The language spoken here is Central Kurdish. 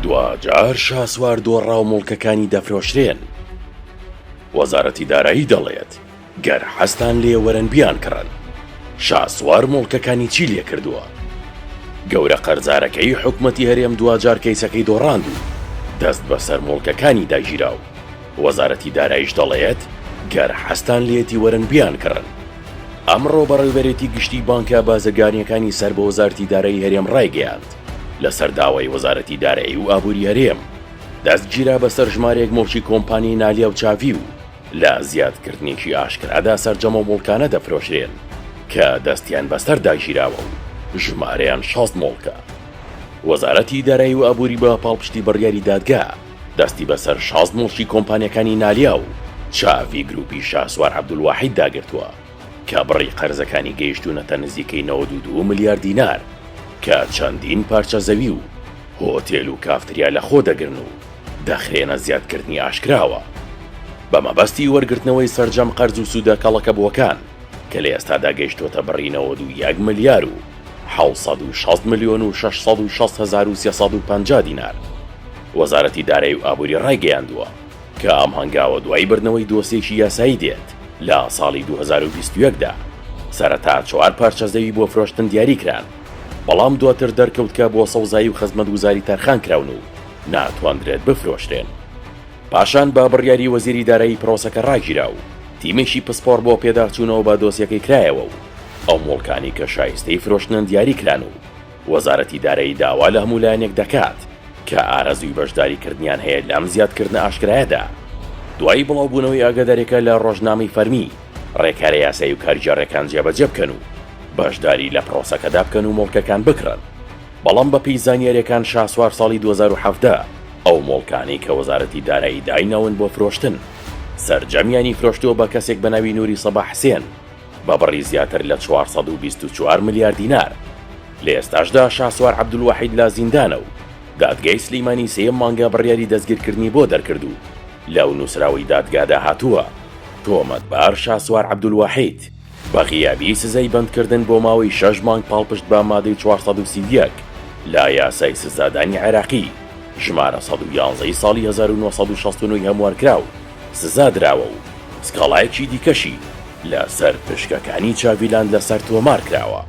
دوجار شاسوار دۆڕا و مڵکەکانی دەفرۆشرێن. وەزارەتی دارایی دەڵێت گەر حەستان لێ وەرن بیان کڕن. شاسوار مڵکەکانی چی لێ کردووە؟ گەورە قەرزارەکەی حکومەتی هەرێم دوجار کەیسەکەی دۆڕاند و دەست بەسەر مڵکەکانی داگیرا و وەزارەتی داراییش دەڵێت گەر حەستان لێتی وەرن بیان کڕن. ئەمڕۆ بەڕێوەبەرێتی گشتی بانکە بازرگانیەکانی سەر بە وەزارەتی دارایی هەرێم ڕایگەیاند لەسەر داوای وەزارەتی دارایی و ئابووری هەرێم دەستگیرا بەسەر ژمارەیەک مڵکی کۆمپانیای نالیا و چاوی و لە زیادکردنێکی ئاشکرادا سەرجەمە مڵکانە دەفرۆشرێن کە دەستیان بەسەر داگیراوە و ژمارەیان 6 مڵکە. وەزارەتی دارایی و ئابووری بە پاڵپشتی بڕیاری دادگا دەستی بەسەر 6 مڵکی کۆمپانیەکانی نالیا و چاوی گروپی شاسوار عەبدولواحید داگرتووە کە بڕی قەرزەکانی گەیشتوونەتە نزیکەی 92 ملیار دینار کە چەندین پارچە زەوی و هۆتێل و کافتریا لە خۆ دەگرن و دەخرێنە زیادکردنی ئاشکراوە بەمەبەستی وەرگرتنەوەی سەرجەم قەرز و سوودە کەڵەکە بووەکان کە لە ئێستادا گەیشتووەتە بڕی 91 ملیار و 760 ملیۆن و 660,350 دینار. وەزارەتی دارایی و ئابووری ڕایگەیاندووە کە ئەم هەنگاوە دوای بردنەوەی دۆسیێکی یاسایی دێت لە ساڵی 2021دا سەرەتا 4 پارچە زەوی بۆ فرۆشتن دیاریکران، بەڵام دواتر دەرکەوت کە بۆ سەوزایی و خزمەتگوزاری تەرخان کراون و ناتوانرێت بفرۆشرێن. پاشان با بڕیاری وەزیری دارایی پرۆسەکە ڕاگیرا و تیمێکی پسپۆر بۆ پێداچوونەوە بە دۆسیەکەی کرایەوە و ئەو مڵکانی کە شایستەی فرۆشتنن دیاریکران و وەزارەتی دارایی داوا لە هەموو لایەنێک دەکات کە ئارەزووی بەشداریکردنیان هەیە لەم زیادکردنە ئاشکرایەدا. دوای بڵاوبوونەوەی ئاگاداریەکە لە ڕۆژنامەی فەرمی ڕێکارە یاسایی و کاریگەڕەکان جێبەجێ بکەن و بەشداری لە پرۆسەکەدا بکەن و مڵکەکان بکڕن. بەڵام بە پێی زانیاریەکان شاسوار ساڵی 2017 ئەو مڵکانی کە وەزارەتی دارایی دایناون بۆ فرۆشتن سەرجەمیانی فرۆشتووە بە کەسێک بە ناوی نووری سەباح حسێن بە بڕی زیاتر لە 424 ملیار دینار. لە ئێستاشدا شاسوار عەبدولواحید لە زیندانە و دادگای سلەیمانی سێم مانگا بڕیاری دەستگیرکردنی بۆ دەرکرد و لەو نووسراوی دادگادا هاتووە تۆمەتبار شاسوار عەبدولواحید بە غیابی سزای بەندکردن بۆ ماوەی 6 مانگ پاڵپشت بە مادەی 431 لا یاسای سزادانی عێراقی ژمارە 111 ساڵی 1969 هەموارکراو سزا دراوە و سکاڵایەکی دیکەشی لەسەر پشکەکانی چاویلاند لەسەر تۆمار کراوە.